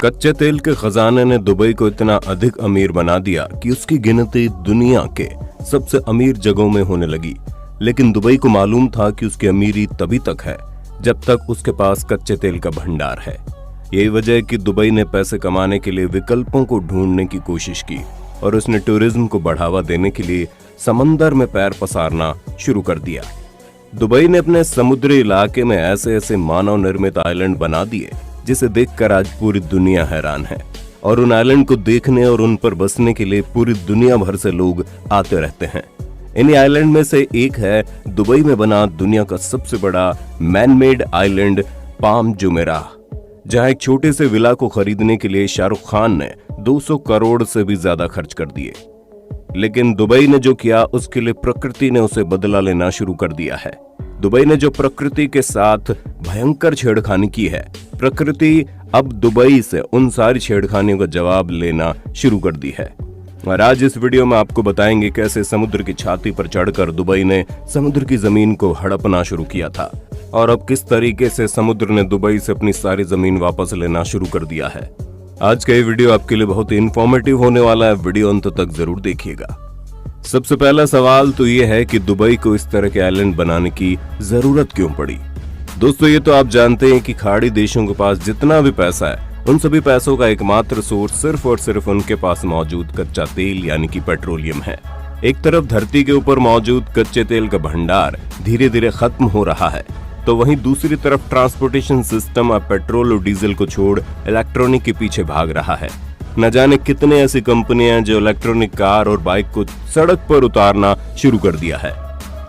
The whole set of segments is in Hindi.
कच्चे तेल के खजाने ने दुबई को इतना अधिक अमीर बना दिया कि उसकी गिनती दुनिया के सबसे अमीर जगहों में होने लगी। लेकिन दुबई को मालूम था कि उसकी अमीरी तभी तक है जब तक उसके पास कच्चे तेल का भंडार है। यही वजह है कि दुबई ने पैसे कमाने के लिए विकल्पों को ढूंढने की कोशिश की और उसने टूरिज्म को बढ़ावा देने के लिए समंदर में पैर पसारना शुरू कर दिया। दुबई ने अपने समुद्री इलाके में ऐसे ऐसे मानव निर्मित आइलैंड बना दिए जिसे देखकर आज पूरी दुनिया हैरान है और उन आइलैंड को देखने और उन पर बसने के लिए पूरी दुनिया भर से लोग आते रहते हैं। इन आइलैंड में से एक है दुबई में बना दुनिया का सबसे बड़ा मैन-मेड आइलैंड पाम जुमेराह, जहां एक छोटे से विला को खरीदने के लिए शाहरुख खान ने 200 करोड़ से भी ज्यादा खर्च कर दिए। लेकिन दुबई ने जो किया उसके लिए प्रकृति ने उसे बदला लेना शुरू कर दिया है। दुबई ने जो प्रकृति के साथ भयंकर छेड़खानी की है, प्रकृति अब दुबई से उन सारी छेड़खानियों का जवाब लेना शुरू कर दी है। और आज इस वीडियो में आपको बताएंगे कैसे समुद्र की छाती पर चढ़कर दुबई ने समुद्र की जमीन को हड़पना शुरू किया था और अब किस तरीके से समुद्र ने दुबई से अपनी सारी जमीन वापस लेना शुरू कर दिया है। आज का ये वीडियो आपके लिए बहुत ही इंफॉर्मेटिव होने वाला है, वीडियो अंत तक जरूर देखिएगा। सबसे पहला सवाल तो ये है कि दुबई को इस तरह के आइलैंड बनाने की जरूरत क्यों पड़ी। दोस्तों, ये तो आप जानते हैं कि खाड़ी देशों के पास जितना भी पैसा है उन सभी पैसों का एकमात्र सोर्स सिर्फ और सिर्फ उनके पास मौजूद कच्चा तेल यानी कि पेट्रोलियम है। एक तरफ धरती के ऊपर मौजूद कच्चे तेल का भंडार धीरे धीरे खत्म हो रहा है, तो वहीं दूसरी तरफ ट्रांसपोर्टेशन सिस्टम अब पेट्रोल और डीजल को छोड़ इलेक्ट्रॉनिक के पीछे भाग रहा है। न जाने कितने ऐसी कंपनियां हैं जो इलेक्ट्रॉनिक कार और बाइक को सड़क पर उतारना शुरू कर दिया है।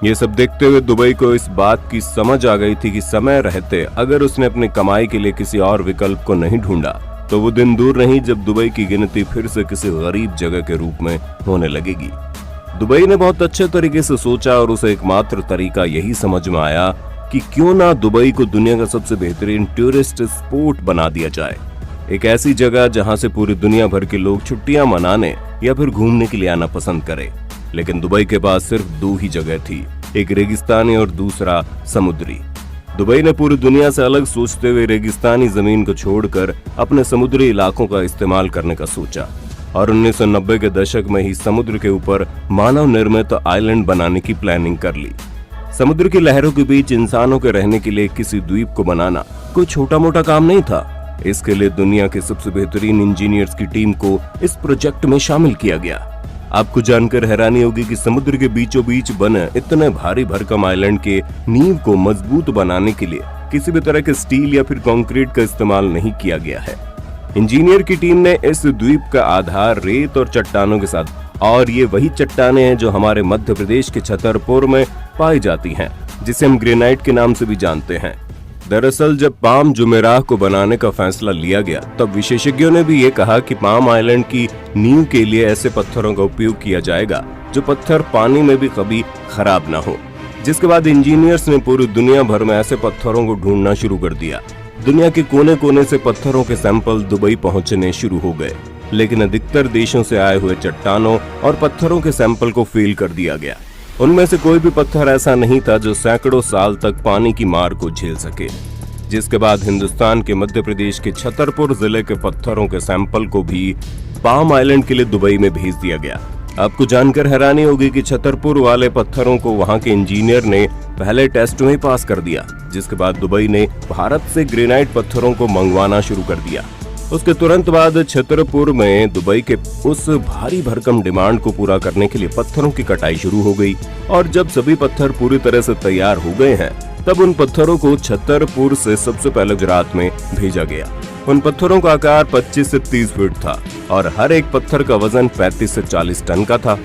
ये सब देखते हुए दुबई को इस बात की समझ आ गई थी कि समय रहते अगर उसने अपनी कमाई के लिए किसी और विकल्प को नहीं ढूंढा तो वो दिन दूर नहीं जब दुबई की गिनती फिर से किसी गरीब जगह के रूप में होने लगेगी। दुबई ने बहुत अच्छे तरीके से सोचा और उसे एकमात्र तरीका यही समझ में आया कि क्यों ना दुबई को दुनिया का सबसे बेहतरीन टूरिस्ट स्पॉट बना दिया जाए। एक ऐसी जगह जहां से पूरी दुनिया भर के लोग छुट्टियां मनाने या फिर घूमने के लिए आना पसंद करें। लेकिन दुबई के पास सिर्फ दो ही जगह थी, एक रेगिस्तानी और दूसरा समुद्री। दुबई ने पूरी दुनिया से अलग सोचते हुए रेगिस्तानी जमीन को छोड़कर अपने समुद्री इलाकों का इस्तेमाल करने का सोचा और 1990 के दशक में ही समुद्र के ऊपर मानव निर्मित आइलैंड बनाने की प्लानिंग कर ली। समुद्र की लहरों के बीच इंसानों के रहने के लिए किसी द्वीप को बनाना कोई छोटा मोटा काम नहीं था। इसके लिए दुनिया के सबसे बेहतरीन इंजीनियर्स की टीम को इस प्रोजेक्ट में शामिल किया गया। आपको जानकर हैरानी होगी कि समुद्र के बीचों बीच बने इतने भारी भरकम आइलैंड के नींव को मजबूत बनाने के लिए किसी भी तरह के स्टील या फिर कंक्रीट का इस्तेमाल नहीं किया गया है। इंजीनियर की टीम ने इस द्वीप का आधार रेत और चट्टानों के साथ, और ये वही चट्टानें हैं जो हमारे मध्य प्रदेश के छतरपुर में पाई जाती हैं, जिसे हम ग्रेनाइट के नाम से भी जानते हैं। दरअसल जब पाम जुमेराह को बनाने का फैसला लिया गया तब विशेषज्ञों ने भी ये कहा कि पाम आइलैंड की नींव के लिए ऐसे पत्थरों का उपयोग किया जाएगा जो पत्थर पानी में भी कभी खराब ना हो। जिसके बाद इंजीनियर्स ने पूरी दुनिया भर में ऐसे पत्थरों को ढूंढना शुरू कर दिया। दुनिया के कोने कोने से पत्थरों के सैंपल दुबई पहुंचने शुरू हो गए, लेकिन अधिकतर देशों से आए हुए चट्टानों और पत्थरों के सैंपल को फेल कर दिया गया। उनमें से कोई भी पत्थर ऐसा नहीं था जो सैकड़ों साल तक पानी की मार को झेल सके। जिसके बाद हिंदुस्तान के मध्य प्रदेश के छतरपुर जिले के पत्थरों के सैंपल को भी पाम आइलैंड के लिए दुबई में भेज दिया गया। आपको जानकर हैरानी होगी कि छतरपुर वाले पत्थरों को वहां के इंजीनियर ने पहले टेस्ट में पास कर दिया। जिसके बाद दुबई ने भारत से ग्रेनाइट पत्थरों को मंगवाना शुरू कर दिया। उसके तुरंत बाद छतरपुर में दुबई के उस भारी भरकम डिमांड को पूरा करने के लिए पत्थरों की कटाई शुरू हो गई और जब सभी पत्थर पूरी तरह से तैयार हो गए हैं तब उन पत्थरों को छतरपुर से सबसे पहले गुजरात में भेजा गया। उन पत्थरों का आकार 25 से 30 फीट था और हर एक पत्थर का वजन 35 से 40 टन का था।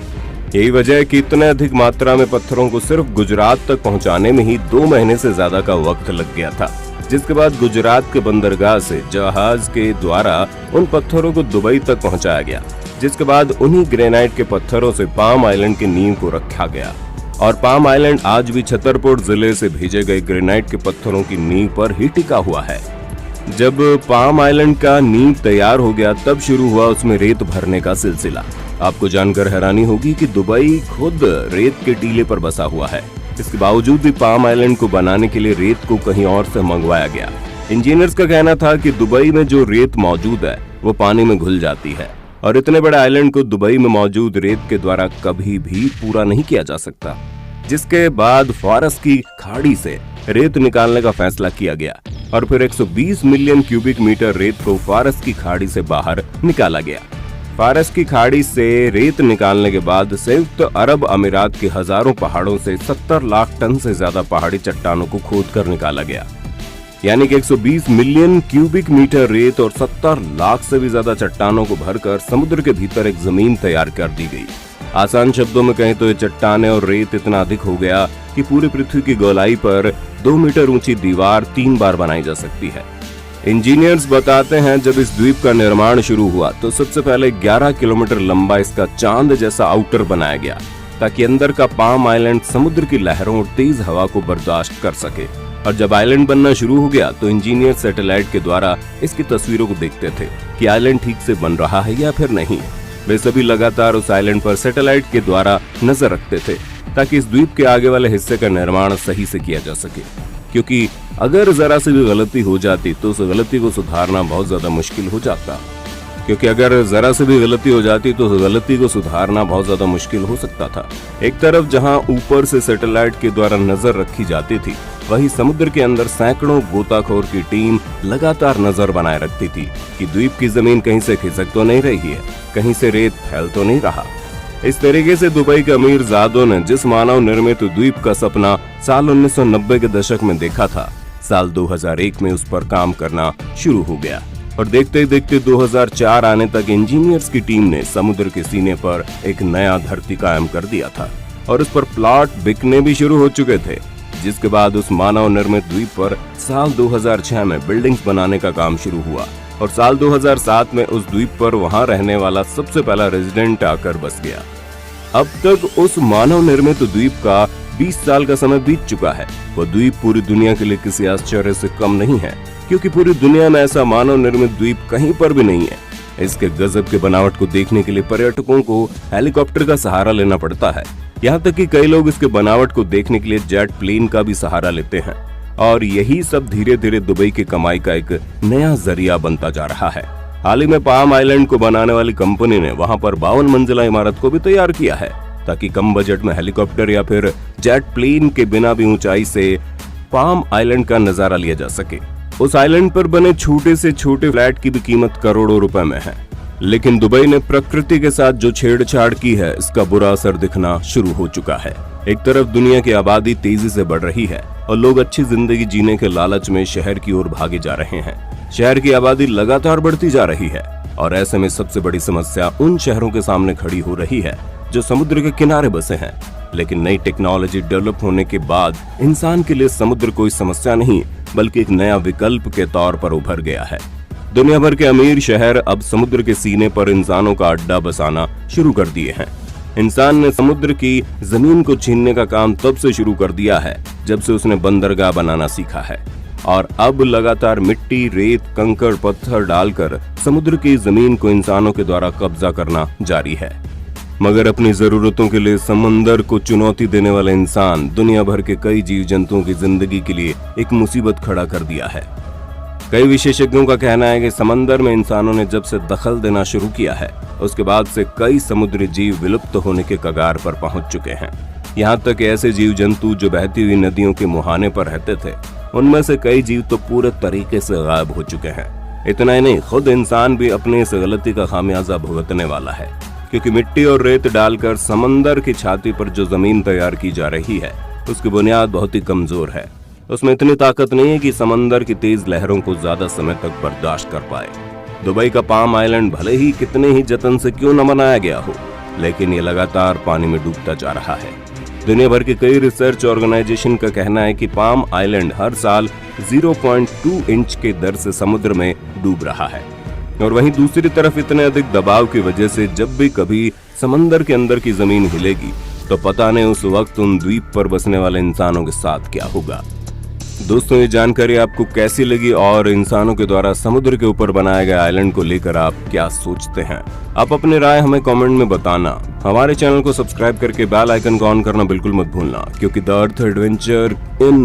यही वजह है कि इतने अधिक मात्रा में पत्थरों को सिर्फ गुजरात तक पहुंचाने में ही 2 महीने से ज्यादा का वक्त लग गया था। जिसके बाद गुजरात के बंदरगाह से जहाज के द्वारा उन पत्थरों को दुबई तक पहुंचाया गया। जिसके बाद उन्हीं ग्रेनाइट के पत्थरों से पाम आइलैंड की नींव को रखा गया और पाम आइलैंड आज भी छतरपुर जिले से भेजे गए ग्रेनाइट के पत्थरों की नींव पर ही टिका हुआ है। जब पाम आइलैंड का नींव तैयार हो गया तब शुरू हुआ उसमें रेत भरने का सिलसिला। आपको जानकर हैरानी होगी कि दुबई खुद रेत के टीले पर बसा हुआ है। इसके बावजूद भी पाम आइलैंड को बनाने के लिए रेत को कहीं और से मंगवाया गया। इंजीनियर्स का कहना था कि दुबई में जो रेत मौजूद है वो पानी में घुल जाती है और इतने बड़े आइलैंड को दुबई में मौजूद रेत के द्वारा कभी भी पूरा नहीं किया जा सकता, जिसके बाद फारस की खाड़ी से रेत निकालने का फैसला किया गया और फिर 120 मिलियन क्यूबिक मीटर रेत को फारस की खाड़ी से बाहर निकाला गया। फारस की खाड़ी से रेत निकालने के बाद संयुक्त अरब अमीरात के हजारों पहाड़ों से 70 लाख टन से ज्यादा पहाड़ी चट्टानों को खोदकर निकाला गया, यानी कि 120 मिलियन क्यूबिक मीटर रेत और 70 लाख से भी ज्यादा चट्टानों को भरकर समुद्र के भीतर एक जमीन तैयार कर दी गई। आसान शब्दों में कहें तो ये चट्टानें और रेत इतना अधिक हो गया कि पूरी पृथ्वी की गोलाई पर 2 मीटर ऊंची दीवार 3 बार बनाई जा सकती है। इंजीनियर्स बताते हैं जब इस द्वीप का निर्माण शुरू हुआ तो सबसे पहले 11 किलोमीटर लंबा इसका चांद जैसा आउटर बनाया गया ताकि अंदर का पाम आइलैंड समुद्र की लहरों और तेज हवा को बर्दाश्त कर सके। और जब आइलैंड बनना शुरू हो गया तो इंजीनियर सैटेलाइट के द्वारा इसकी तस्वीरों को देखते थे कि आइलैंड ठीक से बन रहा है या फिर नहीं। वे सभी लगातार उस आइलैंड पर सैटेलाइट के द्वारा नजर रखते थे ताकि इस द्वीप के आगे वाले हिस्से का निर्माण सही से किया जा सके, क्योंकि अगर जरा सी भी गलती हो जाती तो उस गलती को सुधारना बहुत ज्यादा मुश्किल हो जाता। हो सकता था। एक तरफ जहां ऊपर से सैटेलाइट के द्वारा नजर रखी जाती थी, वहीं समुद्र के अंदर सैकड़ों गोताखोर की टीम लगातार नजर बनाए रखती थी कि द्वीप की जमीन कहीं से खिसक तो नहीं रही है, कहीं से रेत फैल तो नहीं रहा। इस तरीके से दुबई के अमीर जादों ने जिस मानव निर्मित द्वीप का सपना साल 1990 के दशक में देखा था, साल 2001 में उस पर काम करना शुरू हो गया और देखते ही देखते 2004 आने तक इंजीनियर्स की टीम ने समुद्र के सीने पर एक नया धरती कायम कर दिया था और उस पर प्लॉट बिकने भी शुरू हो चुके थे, जिसके बाद उस मानव निर्मित द्वीप पर साल 2006 में बिल्डिंग्स बनाने का काम शुरू हुआ और साल 2007 में उस द्वीप पर वहां रहने वाला सबसे पहला रेजिडेंट आकर बस गया। अब तक उस मानव निर्मित द्वीप का 20 साल का समय बीत चुका है। वो द्वीप पूरी दुनिया के लिए किसी आश्चर्य से कम नहीं है, क्योंकि पूरी दुनिया में ऐसा मानव निर्मित द्वीप कहीं पर भी नहीं है। इसके गजब के बनावट को देखने के लिए पर्यटकों को हेलीकॉप्टर का सहारा लेना पड़ता है। यहाँ तक कि कई लोग इसके बनावट को देखने के लिए जेट प्लेन का भी सहारा लेते हैं और यही सब धीरे धीरे दुबई की कमाई का एक नया जरिया बनता जा रहा है। हाल ही में पाम आइलैंड को बनाने वाली कंपनी ने वहां पर 52 मंजिला इमारत को भी तैयार किया है ताकि कम बजट में हेलीकॉप्टर या फिर जेट प्लेन के बिना भी ऊंचाई से पाम आइलैंड का नजारा लिया जा सके। उस आइलैंड पर बने छोटे से छोटे फ्लैट की भी कीमत करोड़ों रुपए में है। लेकिन दुबई ने प्रकृति के साथ जो छेड़छाड़ की है, इसका बुरा असर दिखना शुरू हो चुका है। एक तरफ दुनिया की आबादी तेजी से बढ़ रही है और लोग अच्छी जिंदगी जीने के लालच में शहर की ओर भागे जा रहे हैं। शहर की आबादी लगातार बढ़ती जा रही है और ऐसे में सबसे बड़ी समस्या उन शहरों के सामने खड़ी हो रही है जो समुद्र के किनारे बसे हैं। लेकिन नई टेक्नोलॉजी डेवलप होने के बाद इंसान के लिए समुद्र कोई समस्या नहीं बल्कि एक नया विकल्प के तौर पर उभर गया है। दुनिया भर के अमीर शहर अब समुद्र के सीने पर इंसानों का अड्डा बसाना शुरू कर दिए हैं। इंसान ने समुद्र की जमीन को छीनने का काम तब से शुरू कर दिया है जब से उसने बंदरगाह बनाना सीखा है और अब लगातार मिट्टी, रेत, कंकड़, पत्थर डालकर समुद्र की जमीन को इंसानों के द्वारा कब्जा करना जारी है। मगर अपनी जरूरतों के लिए समंदर को चुनौती देने वाला इंसान दुनिया भर के कई जीव जंतुओं की जिंदगी के लिए एक मुसीबत खड़ा कर दिया है। कई विशेषज्ञों का कहना है कि समंदर में इंसानों ने जब से दखल देना शुरू किया है, उसके बाद से कई समुद्री जीव विलुप्त होने के कगार पर पहुंच चुके हैं। यहाँ तक ऐसे जीव जंतु जो बहती हुई नदियों के मुहाने पर रहते थे, उनमें से कई जीव तो पूरे तरीके से गायब हो चुके हैं। इतना ही नहीं, खुद इंसान भी अपने इस गलती का खामियाजा भुगतने वाला है, क्योंकि मिट्टी और रेत डालकर समंदर की छाती पर जो जमीन तैयार की जा रही है, उसकी बुनियाद बहुत ही कमजोर है। उसमें इतनी ताकत नहीं है कि समंदर की तेज लहरों को ज्यादा समय तक बर्दाश्त कर पाए। दुबई का पाम आइलैंड भले ही कितने ही जतन से क्यों न बनाया गया हो, लेकिन ये लगातार पानी में डूबता जा रहा है। दुनिया भर के कई रिसर्च ऑर्गेनाइजेशन का कहना है कि पाम आइलैंड हर साल 0.2 इंच के दर से समुद्र में डूब रहा है और वहीं दूसरी तरफ इतने अधिक दबाव की वजह से जब भी कभी समंदर के अंदर की जमीन हिलेगी तो पता नहीं उस वक्त उन द्वीप पर बसने वाले इंसानों के साथ क्या होगा। दोस्तों, ये जानकारी आपको कैसी लगी और इंसानों के द्वारा समुद्र के ऊपर बनाए गए आइलैंड को लेकर आप क्या सोचते हैं? आप अपनी राय हमें कमेंट में बताना। हमारे चैनल को सब्सक्राइब करके बेल आइकन को ऑन करना बिल्कुल मत भूलना, क्योंकि द अर्थ एडवेंचर इन